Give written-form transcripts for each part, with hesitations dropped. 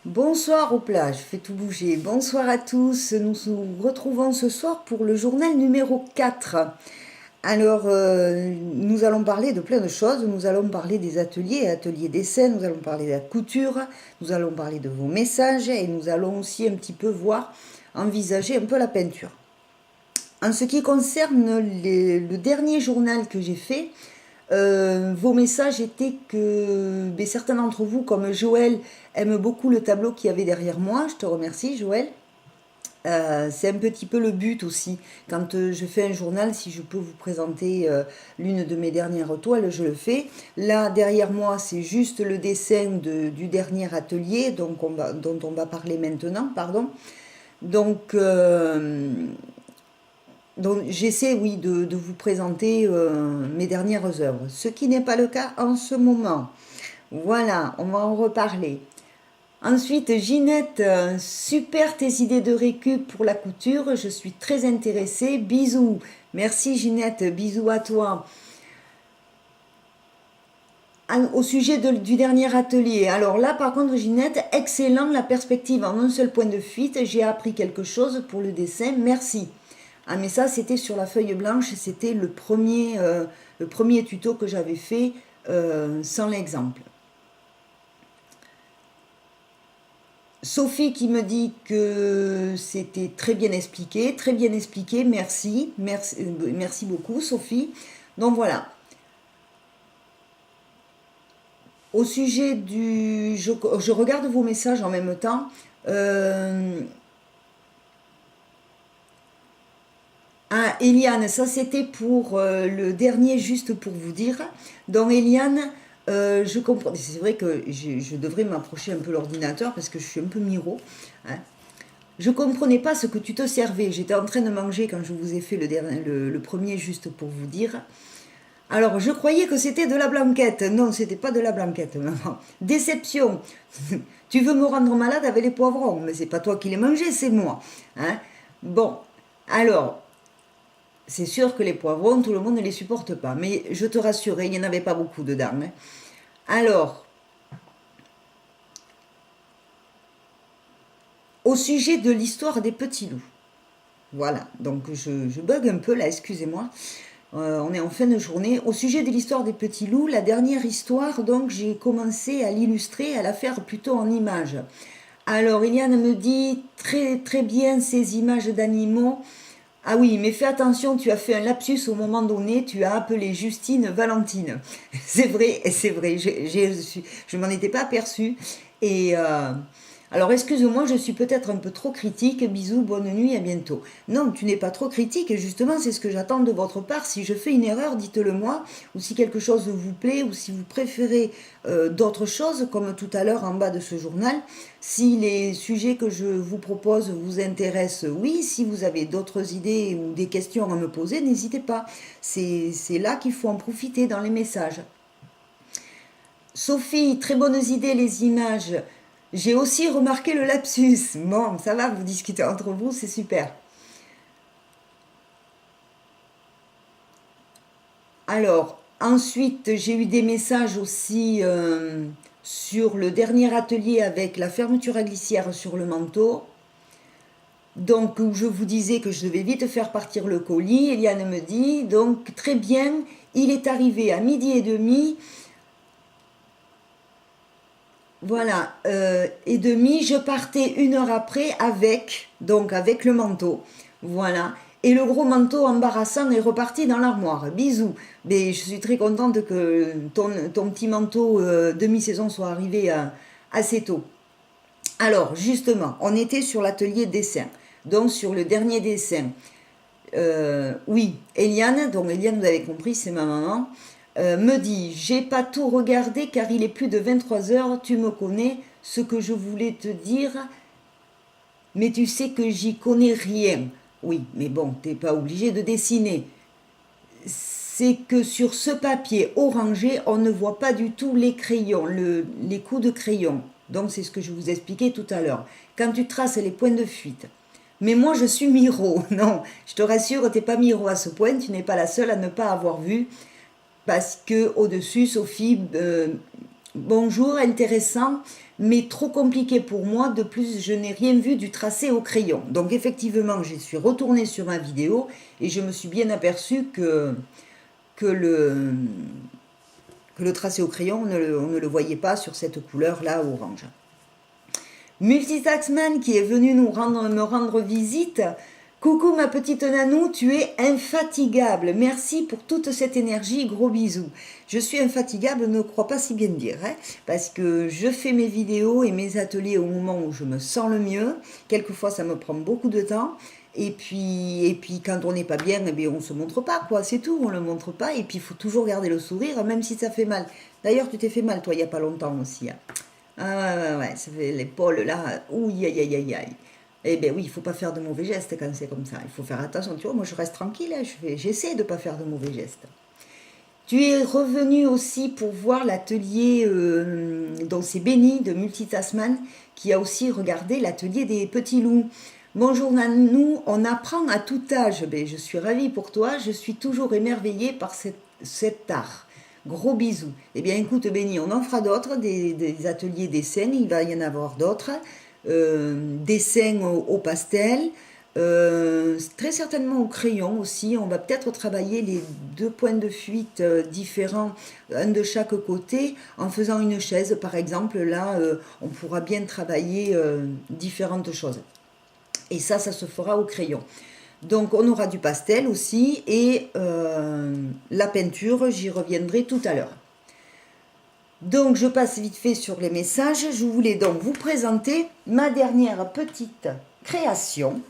Bonsoir aux plages, je fais tout bouger. Bonsoir à tous, nous nous retrouvons ce soir pour le journal numéro 4. Alors, nous allons parler de plein de choses. Nous allons parler des ateliers, ateliers d'essai, nous allons parler de la couture, nous allons parler de vos messages et nous allons aussi un petit peu voir, envisager un peu la peinture. En ce qui concerne le dernier journal que j'ai fait, vos messages étaient que certains d'entre vous, comme Joël, aiment beaucoup le tableau qu'il y avait derrière moi. Je te remercie, Joël. C'est un petit peu le but aussi. Quand je fais un journal, si je peux vous présenter l'une de mes dernières toiles, je le fais. Là, derrière moi, c'est juste le dessin du dernier atelier dont on va parler maintenant. Pardon. Donc, j'essaie, oui, de vous présenter mes dernières œuvres, ce qui n'est pas le cas en ce moment. Voilà, on va en reparler. Ensuite, Ginette, super tes idées de récup pour la couture, je suis très intéressée. Bisous. Merci Ginette, bisous à toi. Au sujet du dernier atelier, alors là par contre Ginette, excellent la perspective en un seul point de fuite, j'ai appris quelque chose pour le dessin, merci. Ah mais ça c'était sur la feuille blanche, c'était le premier tuto que j'avais fait sans l'exemple. Sophie qui me dit que c'était très bien expliqué, merci, merci beaucoup Sophie. Donc voilà. Au sujet du... Je regarde vos messages en même temps. Ah, Eliane, ça c'était pour le dernier, juste pour vous dire. Donc Eliane, je comprends. C'est vrai que je devrais m'approcher un peu l'ordinateur parce que je suis un peu miro. Hein. Je comprenais pas ce que tu te servais. J'étais en train de manger quand je vous ai fait le premier, juste pour vous dire. Alors, je croyais que c'était de la blanquette. Non, c'était pas de la blanquette, maman. Déception. Tu veux me rendre malade avec les poivrons, mais c'est pas toi qui les mangeais, c'est moi. Hein. Bon, alors, c'est sûr que les poivrons, tout le monde ne les supporte pas. Mais je te rassure, il n'y en avait pas beaucoup dedans. Hein. Alors, au sujet de l'histoire des petits loups. Voilà, donc je bug un peu là, excusez-moi. On est en fin de journée. Au sujet de l'histoire des petits loups, la dernière histoire, donc j'ai commencé à l'illustrer, à la faire plutôt en images. Alors, Eliane me dit très très bien ces images d'animaux. Ah oui, mais fais attention, tu as fait un lapsus au moment donné, tu as appelé Justine Valentine. C'est vrai, je m'en étais pas aperçue. Et alors, excuse-moi, je suis peut-être un peu trop critique. Bisous, bonne nuit, à bientôt. Non, tu n'es pas trop critique, et justement, c'est ce que j'attends de votre part. Si je fais une erreur, dites-le moi, ou si quelque chose vous plaît, ou si vous préférez d'autres choses, comme tout à l'heure en bas de ce journal. Si les sujets que je vous propose vous intéressent, oui. Si vous avez d'autres idées ou des questions à me poser, n'hésitez pas. C'est là qu'il faut en profiter dans les messages. Sophie, très bonnes idées, les images. J'ai aussi remarqué le lapsus. Bon, ça va, vous discutez entre vous, c'est super. Alors, ensuite, j'ai eu des messages aussi sur le dernier atelier avec la fermeture à glissière sur le manteau. Donc, où je vous disais que je devais vite faire partir le colis. Eliane me dit, donc, très bien, il est arrivé à 12h30. Voilà, et demi, je partais 1 heure après avec le manteau. Voilà. Et le gros manteau embarrassant est reparti dans l'armoire. Bisous. Mais je suis très contente que ton petit manteau demi-saison soit arrivé assez tôt. Alors, justement, on était sur l'atelier dessin. Donc, sur le dernier dessin. Oui, Eliane, donc Eliane, vous avez compris, c'est ma maman. Me dit, j'ai pas tout regardé car il est plus de 23h, tu me connais, ce que je voulais te dire, mais tu sais que j'y connais rien. Oui, mais bon, t'es pas obligé de dessiner. C'est que sur ce papier orangé, on ne voit pas du tout les crayons, les coups de crayon. Donc c'est ce que je vous expliquais tout à l'heure. Quand tu traces les points de fuite. Mais moi je suis Miro. Non, je te rassure, t'es pas Miro à ce point, tu n'es pas la seule à ne pas avoir vu. Parce que au-dessus, Sophie bonjour, intéressant, mais trop compliqué pour moi. De plus, je n'ai rien vu du tracé au crayon. Donc effectivement, je suis retournée sur ma vidéo et je me suis bien aperçue que le, que le tracé au crayon, on ne le voyait pas sur cette couleur-là orange. Multitaxman qui est venu me rendre visite. Coucou ma petite Nanou, tu es infatigable. Merci pour toute cette énergie, gros bisous. Je suis infatigable, ne crois pas si bien dire, hein, parce que je fais mes vidéos et mes ateliers au moment où je me sens le mieux. Quelquefois ça me prend beaucoup de temps. Et puis quand on n'est pas bien, eh bien on ne se montre pas, quoi, c'est tout, on ne le montre pas. Et puis il faut toujours garder le sourire, même si ça fait mal. D'ailleurs, tu t'es fait mal, toi, il n'y a pas longtemps aussi. Hein. Ah ouais, ça fait l'épaule là, ouïe, aïe, aïe, aïe, aïe. Eh bien oui, il ne faut pas faire de mauvais gestes quand c'est comme ça. Il faut faire attention, tu vois, moi je reste tranquille, hein, j'essaie de ne pas faire de mauvais gestes. Tu es revenu aussi pour voir l'atelier dont c'est Béni de Multitasman qui a aussi regardé l'atelier des petits loups. Bonjour Nanou, on apprend à tout âge. Ben, je suis ravie pour toi, je suis toujours émerveillée par cet art. Gros bisous. Eh bien écoute Béni, on en fera d'autres, des ateliers dessins, il va y en avoir d'autres. Dessins au pastel, très certainement au crayon aussi. On va peut-être travailler les deux points de fuite différents, un de chaque côté, en faisant une chaise par exemple. Là, on pourra bien travailler différentes choses. Et ça se fera au crayon. Donc on aura du pastel aussi et la peinture, j'y reviendrai tout à l'heure. Donc je passe vite fait sur les messages. Je voulais donc vous présenter ma dernière petite création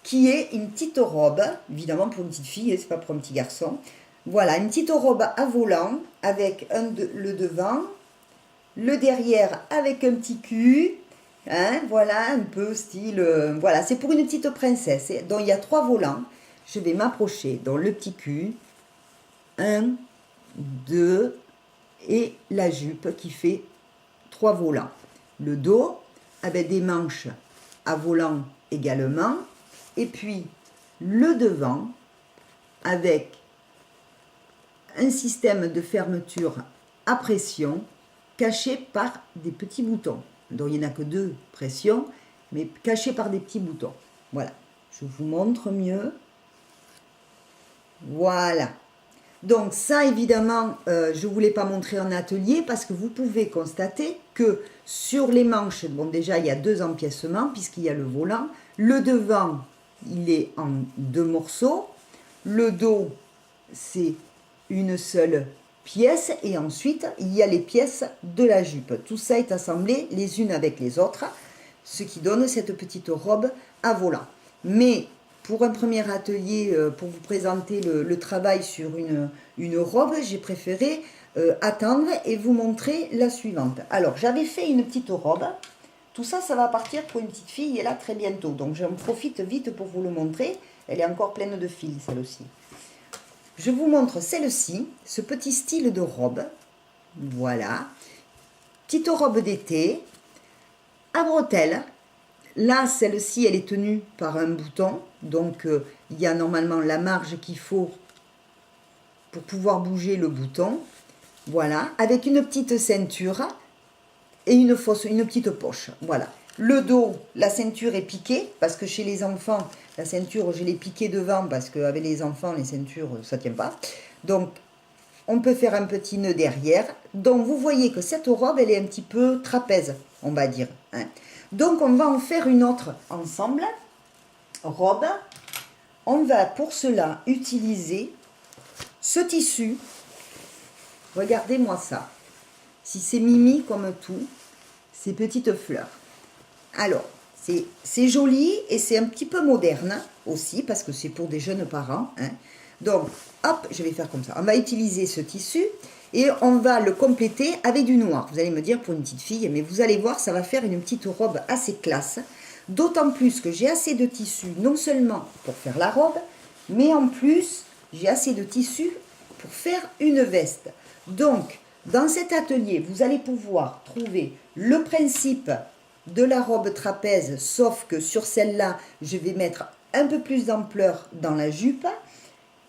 qui est une petite robe, évidemment pour une petite fille, c'est pas pour un petit garçon. Voilà, une petite robe à volant avec le devant, le derrière avec un petit cul. Hein, voilà, un peu style... voilà, c'est pour une petite princesse. Donc, il y a 3 volants. Je vais m'approcher dans le petit cul. 1, 2, et la jupe qui fait 3 volants. Le dos, avec des manches à volant également. Et puis, le devant, avec un système de fermeture à pression caché par des petits boutons. Donc il n'y en a que 2 pressions, mais cachés par des petits boutons. Voilà, je vous montre mieux. Voilà. Donc ça, évidemment, je ne voulais pas montrer en atelier parce que vous pouvez constater que sur les manches, bon déjà, il y a 2 empiècements puisqu'il y a le volant. Le devant, il est en 2 morceaux. Le dos, c'est une seule pièces et ensuite il y a les pièces de la jupe. Tout ça est assemblé les unes avec les autres, ce qui donne cette petite robe à volant. Mais pour un premier atelier, pour vous présenter le travail sur une robe, j'ai préféré attendre et vous montrer la suivante. Alors j'avais fait une petite robe, tout ça, ça va partir pour une petite fille et là très bientôt. Donc j'en profite vite pour vous le montrer, elle est encore pleine de fils celle-ci. Je vous montre celle-ci, ce petit style de robe. Voilà. Petite robe d'été, à bretelles. Là, celle-ci, elle est tenue par un bouton. Donc, il y a normalement la marge qu'il faut pour pouvoir bouger le bouton. Voilà. Avec une petite ceinture et une petite poche. Voilà. Le dos, la ceinture est piquée, parce que chez les enfants, la ceinture, je l'ai piquée devant, parce qu'avec les enfants, les ceintures, ça ne tient pas. Donc, on peut faire un petit nœud derrière. Donc, vous voyez que cette robe, elle est un petit peu trapèze, on va dire. Hein. Donc, on va en faire une autre ensemble. Robe. On va pour cela utiliser ce tissu. Regardez-moi ça. Si c'est mimi comme tout, ces petites fleurs. Alors, c'est joli et c'est un petit peu moderne aussi parce que c'est pour des jeunes parents. Hein. Donc, hop, je vais faire comme ça. On va utiliser ce tissu et on va le compléter avec du noir. Vous allez me dire pour une petite fille, mais vous allez voir, ça va faire une petite robe assez classe. D'autant plus que j'ai assez de tissu, non seulement pour faire la robe, mais en plus, j'ai assez de tissu pour faire une veste. Donc, dans cet atelier, vous allez pouvoir trouver le principe de la robe trapèze, sauf que sur celle-là, je vais mettre un peu plus d'ampleur dans la jupe.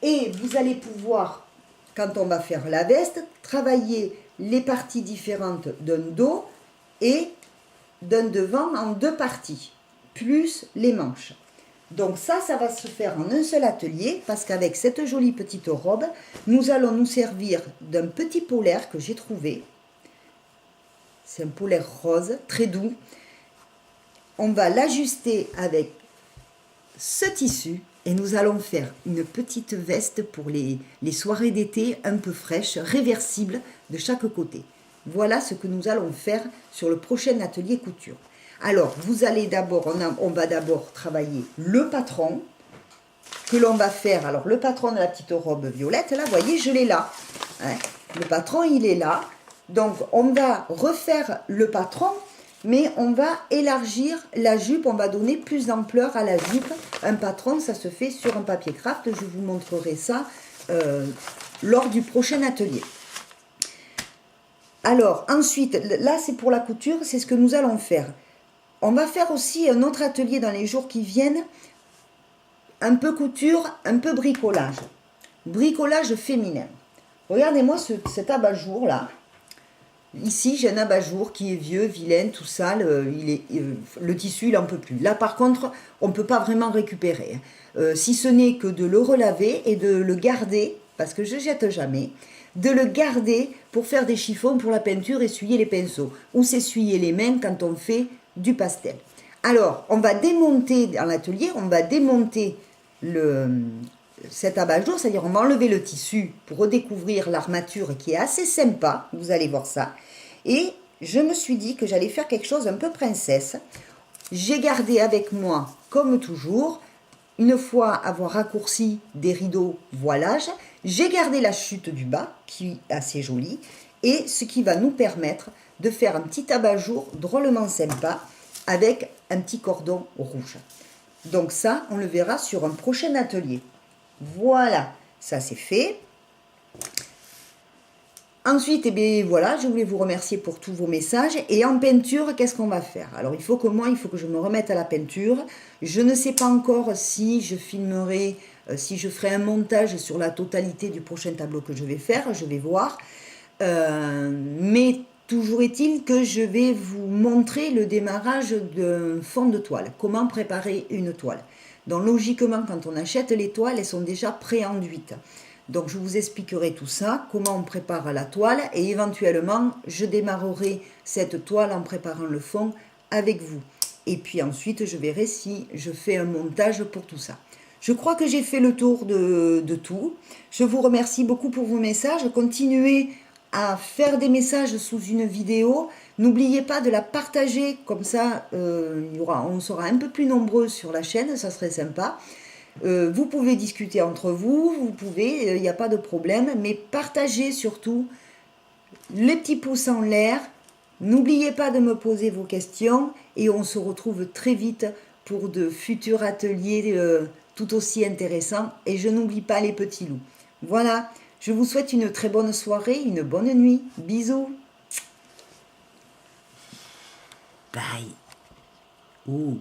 Et vous allez pouvoir, quand on va faire la veste, travailler les parties différentes d'un dos et d'un devant en 2 parties, plus les manches. Donc ça va se faire en un seul atelier, parce qu'avec cette jolie petite robe, nous allons nous servir d'un petit polaire que j'ai trouvé. C'est un polaire rose, très doux. On va l'ajuster avec ce tissu et nous allons faire une petite veste pour les soirées d'été un peu fraîches, réversibles de chaque côté. Voilà ce que nous allons faire sur le prochain atelier couture. Alors, vous allez d'abord, on va d'abord travailler le patron que l'on va faire. Alors, le patron de la petite robe violette, là, vous voyez, je l'ai là. Hein, le patron, il est là. Donc, on va refaire le patron, mais on va élargir la jupe. On va donner plus d'ampleur à la jupe. Un patron, ça se fait sur un papier craft. Je vous montrerai ça lors du prochain atelier. Alors, ensuite, là, c'est pour la couture, c'est ce que nous allons faire. On va faire aussi un autre atelier dans les jours qui viennent, un peu couture, un peu bricolage. Bricolage féminin. Regardez-moi cet abat-jour là. Ici, j'ai un abat-jour qui est vieux, vilain, tout sale. Le tissu, il n'en peut plus. Là, par contre, on ne peut pas vraiment récupérer. Si ce n'est que de le relaver et de le garder, parce que je ne jette jamais, de le garder pour faire des chiffons pour la peinture, essuyer les pinceaux. Ou s'essuyer les mains quand on fait du pastel. Alors, on va démonter dans l'atelier, on va démonter cet abat-jour, c'est-à-dire on va enlever le tissu pour redécouvrir l'armature qui est assez sympa, vous allez voir ça. Et je me suis dit que j'allais faire quelque chose un peu princesse. J'ai gardé avec moi, comme toujours, une fois avoir raccourci des rideaux voilage, j'ai gardé la chute du bas, qui est assez jolie, et ce qui va nous permettre de faire un petit abat-jour drôlement sympa avec un petit cordon rouge. Donc ça, on le verra sur un prochain atelier. Voilà, ça c'est fait. Ensuite, eh bien, voilà, je voulais vous remercier pour tous vos messages. Et en peinture, qu'est-ce qu'on va faire? Alors, il faut que je me remette à la peinture. Je ne sais pas encore si je filmerai, si je ferai un montage sur la totalité du prochain tableau que je vais faire. Je vais voir. Mais toujours est-il que je vais vous montrer le démarrage d'un fond de toile. Comment préparer une toile. Donc, logiquement, quand on achète les toiles, elles sont déjà pré-enduites. Donc, je vous expliquerai tout ça, comment on prépare la toile, et éventuellement, je démarrerai cette toile en préparant le fond avec vous. Et puis ensuite, je verrai si je fais un montage pour tout ça. Je crois que j'ai fait le tour de tout. Je vous remercie beaucoup pour vos messages. Continuez à faire des messages sous une vidéo. N'oubliez pas de la partager, comme ça, on sera un peu plus nombreux sur la chaîne, ça serait sympa. Vous pouvez discuter entre vous, il n'y a pas de problème, mais partagez surtout les petits pouces en l'air. N'oubliez pas de me poser vos questions et on se retrouve très vite pour de futurs ateliers tout aussi intéressants. Et je n'oublie pas les petits loups. Voilà, je vous souhaite une très bonne soirée, une bonne nuit. Bisous. Bye. Ouh.